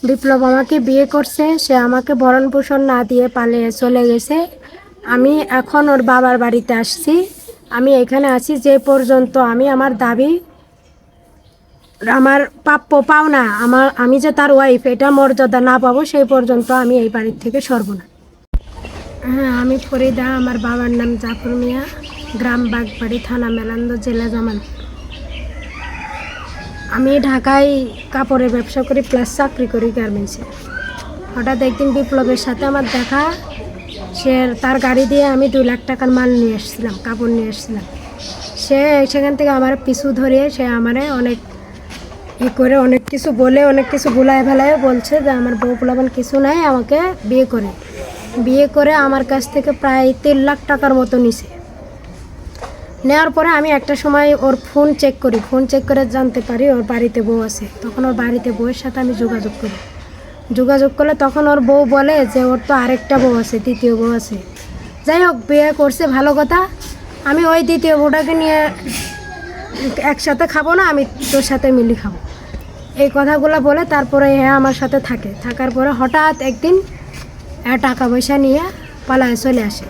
বিপ্লব আমাকে বিয়ে করছে, সে আমাকে ভরণ পোষণ না দিয়ে পালিয়ে চলে গেছে। আমি এখন ওর বাবার বাড়িতে আসছি। আমি এখানে আছি যে পর্যন্ত আমি আমার দাবি, আমার প্রাপ্য পাওনা, আমি যে তার ওয়াইফ এটা মর্যাদা না পাবো সেই পর্যন্ত আমি এই বাড়ির থেকে সরব না। হ্যাঁ, আমি ফরিদা, আমার বাবার নাম জাফর মিয়া, গ্রাম বাগবাড়ি, থানা মেলান্দ, জেলা জামালপুর। আমি ঢাকায় কাপড়ের ব্যবসা করি প্লাস চাকরি করি গার্মেন্টসে। হঠাৎ একদিন বিপ্লবের সাথে আমার দেখা, সে তার গাড়ি দিয়ে আমি 2 লাখ টাকার মাল নিয়ে এসেছিলাম, কাপড় নিয়ে এসেছিলাম। সে সেখান থেকে আমার পিছু ধরিয়ে সে আমারে অনেক করে অনেক কিছু বলে, অনেক কিছু ভুলায় ভেলায় বলছে যে আমার বউ পোলাপান কিছু নাই, আমাকে বিয়ে করে আমার কাছ থেকে প্রায় 3 লাখ টাকার মতো নিছে। নেওয়ার পরে আমি একটা সময় ওর ফোন চেক করে জানতে পারি ওর বাড়িতে বউ আছে। তখন ওর বাড়িতে বউয়ের সাথে আমি যোগাযোগ করলে তখন ওর বউ বলে যে ওর তো আরেকটা বউ আছে, দ্বিতীয় বউ আছে। যাই হোক, বিয়ে করছে ভালো কথা, আমি ওই দ্বিতীয় বউটাকে নিয়ে একসাথে খাবো না, আমি তোর সাথে মিলি খাবো, এই কথাগুলো বলে তারপরে হ্যাঁ আমার সাথে থাকার পরে হঠাৎ একদিন টাকা পয়সা নিয়ে পালায় চলে আসে,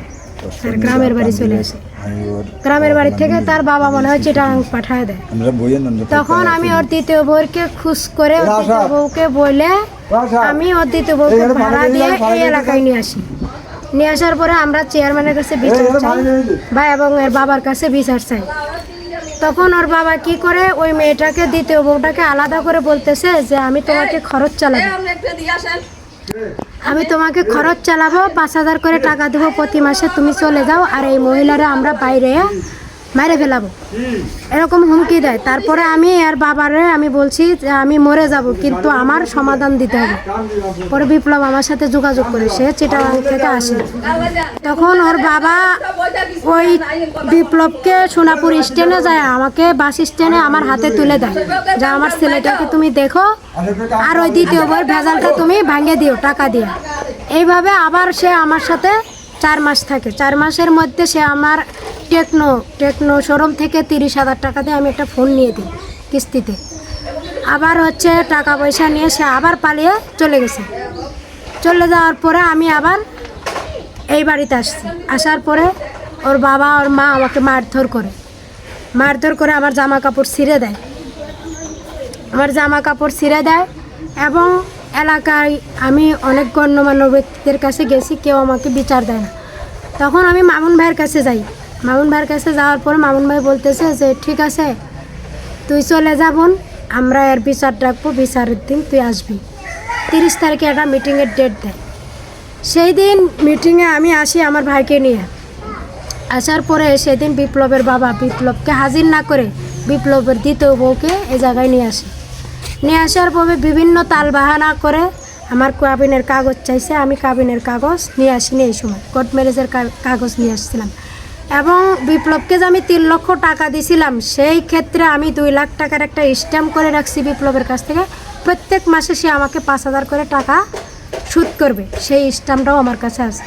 তার গ্রামের বাড়ি চলে আসে। গ্রামের বাড়ি থেকে তার বাবা মনে হয় চিটাগাং পাঠায় দেয়। তখন আমি ওর দ্বিতীয় বউকে খুশ করে ওর দ্বিতীয় বউকে বলে আমি ওর দ্বিতীয় বউকে ভাড়া দিয়ে এই এলাকায় নিয়ে আসি। নিয়ে আসার পরে আমরা চেয়ারম্যানের কাছে বিচার চাই বা এবং এর বাবার কাছে বিচার চাই। তখন ওর বাবা কি করে, ওই মেয়েটাকে দ্বিতীয় বউটাকে আলাদা করে বলতেছে যে আমি তোমাকে খরচ চালাবো 5,000 করে টাকা দেবো প্রতি মাসে, তুমি চলে যাও, আর এই মহিলারা আমরা বাইরে মেরে ফেলাবো, এরকম হুমকি দেয়। তারপরে আমি আর বাবারে আমি বলছি যে আমি মরে যাব, কিন্তু আমার সমাধান দিতে হবে। পরে বিপ্লব আমার সাথে যোগাযোগ করে, সে চিটাগাং থেকে আসে। তখন ওর বাবা ওই বিপ্লবকে সোনাপুর স্ট্যান্ডে যায়, আমাকে বাস স্ট্যান্ডে আমার হাতে তুলে দেয় যে আমার ছেলেটাকে তুমি দেখো, আর ওই দ্বিতীয় বউয়ের ভেজালটা তুমি ভাঙিয়ে দিও টাকা দিয়ে। এইভাবে আবার সে আমার সাথে 4 মাস থাকে। 4 মাসের মধ্যে সে আমার টেকনো শোরুম থেকে 30,000 টাকা দিয়ে আমি একটা ফোন নিয়ে দিই কিস্তিতে। আবার হচ্ছে টাকা পয়সা নিয়ে সে আবার পালিয়ে চলে গেছে। চলে যাওয়ার পরে আমি আবার এই বাড়িতে আসছি। আসার পরে ওর বাবা ওর মা আমাকে মারধর করে আমার জামা কাপড় ছিঁড়ে দেয় এবং এলাকায় আমি অনেক গণ্যমান্য ব্যক্তিদের কাছে গেছি, কেউ আমাকে বিচার দেয় না। তখন আমি মামুন ভাইয়ের কাছে যাই। মামুন ভাইয়ের কাছে যাওয়ার পরে মামুন ভাই বলতেছে যে ঠিক আছে, তুই চলে যাবুন, আমরা এর বিচার ডাকবো, বিচারের দিন তুই আসবি। 30 তারিখে একটা মিটিংয়ের ডেট দেয়। সেই দিন মিটিংয়ে আমি আসি আমার ভাইকে নিয়ে। আসার পরে সেদিন বিপ্লবের বাবা বিপ্লবকে হাজির না করে বিপ্লবের দ্বিতীয় বউকে এই জায়গায় নিয়ে আসার পরে বিভিন্ন তালবাহানা করে আমার কাবিনের কাগজ চাইছে। আমি কাবিনের কাগজ নিয়ে আসিনি, এই সময় কোর্ট ম্যারেজের কাগজ নিয়ে আসছিলাম। এবং বিপ্লবকে যে আমি 3 লক্ষ টাকা দিয়েছিলাম, সেই ক্ষেত্রে আমি 2 লাখ টাকার একটা স্ট্যাম্প করে রাখছি বিপ্লবের কাছ থেকে। প্রত্যেক মাসে সে আমাকে 5,000 করে টাকা সুদ করবে, সেই স্ট্যাম্পটাও আমার কাছে আছে।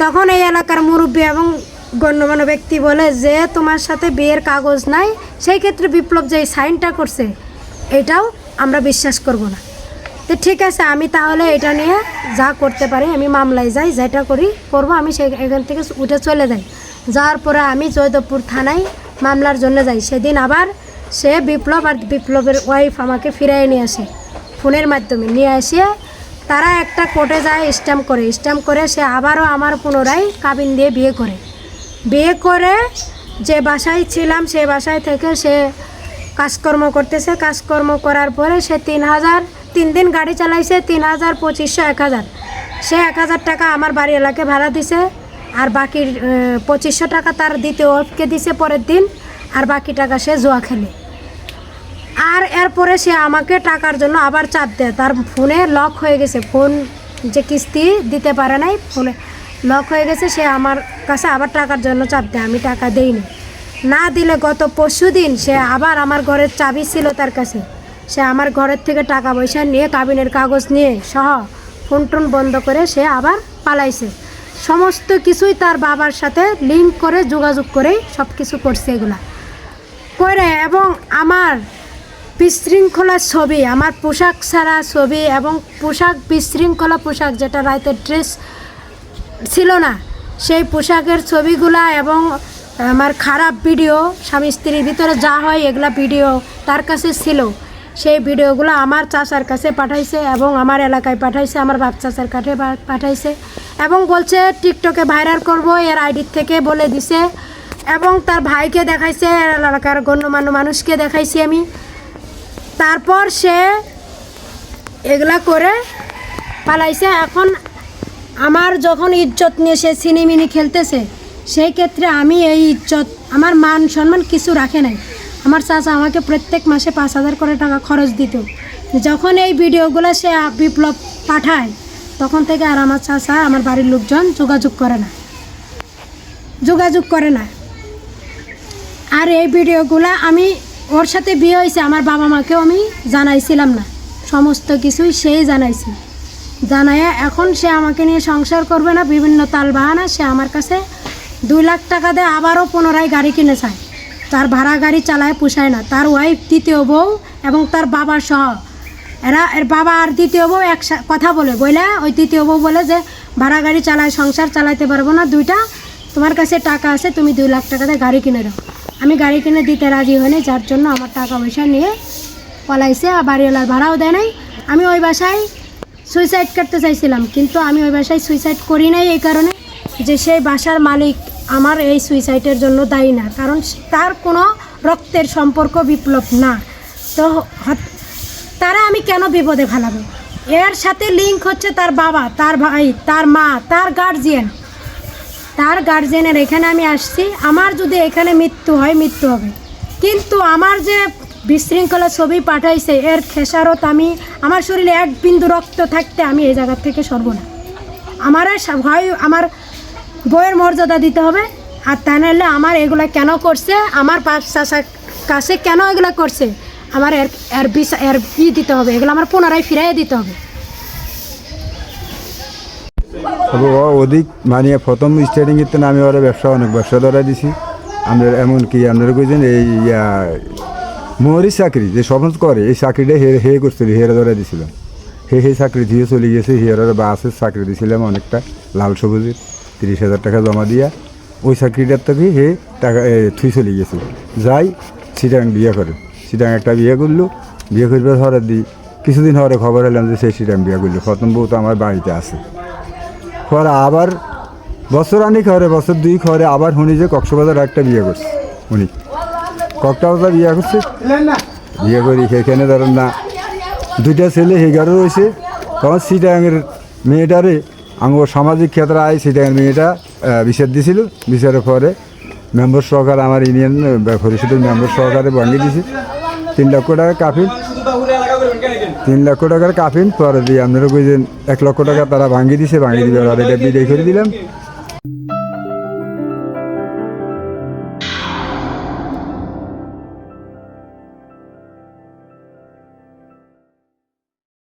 তখন এই এলাকার মুরব্বী এবং গণ্যমান্য ব্যক্তি বলে যে তোমার সাথে বিয়ের কাগজ নাই, সেই ক্ষেত্রে বিপ্লব যে সাইনটা করছে এটাও আমরা বিশ্বাস করব না। তো ঠিক আছে, আমি তাহলে এটা নিয়ে যা করতে পারি আমি মামলায় যাই, যেটা করবো আমি এখান থেকে উঠে চলে যাই। যাওয়ার পরে আমি জয়দেবপুর থানায় মামলার জন্য যাই। সেদিন আবার সে বিপ্লব আর বিপ্লবের ওয়াইফ আমাকে ফিরিয়ে নিয়ে আসে, ফোনের মাধ্যমে নিয়ে আসিয়ে তারা একটা কোর্টে যায়, স্ট্যাম্প করে সে আবারও আমার পুনরায় কাবিন দিয়ে বিয়ে করে যে বাসায় ছিলাম সেই বাসায় থেকে সে কাজকর্ম করতেছে। কাজকর্ম করার পরে সে 3 দিন গাড়ি চালাইছে, 3,000, 2,500, 1,000। সে 1,000 টাকা আমার বাড়ি এলাকায় ভাড়া দিছে, আর বাকি 2,500 টাকা তার দ্বিতীয় ওয়াইফকে দিছে পরের দিন, আর বাকি টাকা সে জুয়া খেলে। আর এরপরে সে আমাকে টাকার জন্য আবার চাপ দেয়। তার ফোনে লক হয়ে গেছে, ফোন যে কিস্তি দিতে পারে নাই, ফোনে লক হয়ে গেছে। সে আমার কাছে আবার টাকার জন্য চাপ দেয়, আমি টাকা দেইনি। না দিলে গত পরশু দিন সে আবার আমার ঘরের চাবি ছিল তার কাছে, সে আমার ঘরের থেকে টাকা পয়সা নিয়ে কাবিনের কাগজ নিয়ে সহ ফোন টোন বন্ধ করে সে আবার পালাইছে। সমস্ত কিছুই তার বাবার সাথে লিঙ্ক করে যোগাযোগ করেই সব কিছু করছে এগুলা করে। এবং আমার বিশৃঙ্খলা ছবি, আমার পোশাক ছাড়া ছবি এবং পোশাক বিশৃঙ্খলা পোশাক, যেটা রাইতের ড্রেস ছিল না, সেই পোশাকের ছবিগুলা এবং আমার খারাপ ভিডিও, স্বামী স্ত্রীর ভিতরে যা হয় এগুলা ভিডিও তার কাছে ছিল। সেই ভিডিওগুলো আমার চাচার কাছে পাঠাইছে এবং আমার এলাকায় পাঠাইছে, আমার বাপ চাচার কাছে পাঠাইছে এবং বলছে টিকটকে ভাইরাল করব, এর আইডির থেকে বলে দিছে এবং তার ভাইকে দেখাইছে, এলাকার গণ্যমান্য মানুষকে দেখাইছি আমি। তারপর সে এগুলা করে পালাইছে। এখন আমার যখন ইজ্জত নিয়ে সে সিনেমিনি খেলতেছে, সেই ক্ষেত্রে আমি এই ইজ্জত, আমার মান সম্মান কিছু রাখে নাই। আমার চাচা আমাকে প্রত্যেক মাসে 5,000 করে টাকা খরচ দিত। যখন এই ভিডিওগুলো সে বিপ্লব পাঠায়, তখন থেকে আর আমার চাচা, আমার বাড়ির লোকজন যোগাযোগ করে না। আর এই ভিডিওগুলো আমি, ওর সাথে বিয়ে হয়েছে, আমার বাবা মাকেও আমি জানাইছিলাম না, সমস্ত কিছুই সেই জানাইয়া এখন সে আমাকে নিয়ে সংসার করবে না, বিভিন্ন তাল বাহানা। সে আমার কাছে 2 লাখ টাকা দিয়ে আবারও পুনরায় গাড়ি কিনে চায়। তার ভাড়া গাড়ি চালায়, পোষায় না। তার ওয়াইফ, দ্বিতীয় বউ এবং তার বাবা সহ, এর বাবা আর দ্বিতীয় বউ কথা বলে ওই দ্বিতীয় বউ বলে যে ভাড়া গাড়ি চালায়, সংসার চালাইতে পারবো না, 2টা তোমার কাছে টাকা আছে, তুমি 2 লাখ টাকা দিয়ে গাড়ি কিনে দাও। আমি গাড়ি কিনে দিতে রাজি হইনি, যার জন্য আমার টাকা পয়সা নিয়ে পলাইছে। বাড়িওয়ালার ভাড়াও দেয় নাই। আমি ওই বাসায় সুইসাইড করতে চাইছিলাম, কিন্তু আমি ওই বাসায় সুইসাইড করি নাই এই কারণে যে সেই বাসার মালিক আমার এই সুইসাইডের জন্য দায়ী না, কারণ তার কোনো রক্তের সম্পর্ক বিপ্লব না। তো তারা আমি কেন বিপদে ফেলাবো? এর সাথে লিঙ্ক হচ্ছে তার বাবা, তার ভাই, তার মা, তার গার্জিয়ানের এখানে আমি আসছি। আমার যদি এখানে মৃত্যু হয়, মৃত্যু হবে, কিন্তু আমার যে বিশৃঙ্খলা ছবি পাঠাইছে, এর খেসারত আমি, আমার শরীরে 1 বিন্দু রক্ত থাকতে আমি এই জায়গা থেকে সরব না। আমার হয় আমার বইয়ের মর্যাদা দিতে হবে, আর তা নাহলে আমার এগুলা কেন করছে, আমার বাপ চাচার কাছে কেন এগুলো করছে, আমার এর দিতে হবে, এগুলো আমার পুনরায় ফিরাইয়ে দিতে হবে। অধিক মানে প্রথম স্টার্টিংয়ের আমি ওরা অনেক ব্যবসা ধরা দিছি। আমরা এমনকি আপনারা কইছেন এই মোহরি চাকরি যে সমাজ করে, এই চাকরিটা হে করছিল, হেরা ধরা দিছিলাম। হে চাকরি দিয়ে চলে গেছে। হেরা বাসের চাকরি দিয়েছিলাম অনেকটা, লাল সবুজের 30,000 টাকা জমা দিয়া। ওই চাকরিটার থেকে হে টাকা থুই চলে গেছে। যাই সিটাং বিয়ে করে, সিটাং একটা বিয়ে করলো। বিয়ে করবার হরে দিই কিছুদিন হরে খবর এলাম যে সেই সিটাং বিয়ে করলো। প্রথম বউ তো আমার বাড়িতে আছে। পরে আবার বছর আনিক হরে, বছর 2 হরে আবার শুনি যে কক্সবাজার একটা বিয়ে করছে। উনি কক্সবাজার বিয়ে করছে, বিয়ে করি সেখানে ধরেন না 2টা ছেলে হেগারও রয়েছে। তখন সিটাঙের মেয়েটারে আমার সামাজিক ক্ষেত্রে আয়, সিটাঙের মেয়েটা বিচার দিয়েছিল। বিচারের পরে মেম্বার সহকারে, আমার ইউনিয়ন পরিষদের মেম্বার সহকারে ভাঙিয়ে দিয়েছে 3 লক্ষ টাকা কাফিন। 3 লক্ষ টাকার কাফিন পরে দিয়ে আপনারা কইছেন 1 লক্ষ টাকা তারা ভাঙিয়ে দিছে। ভাঙিয়ে দিবার আর এটা বিদায় করে দিলাম।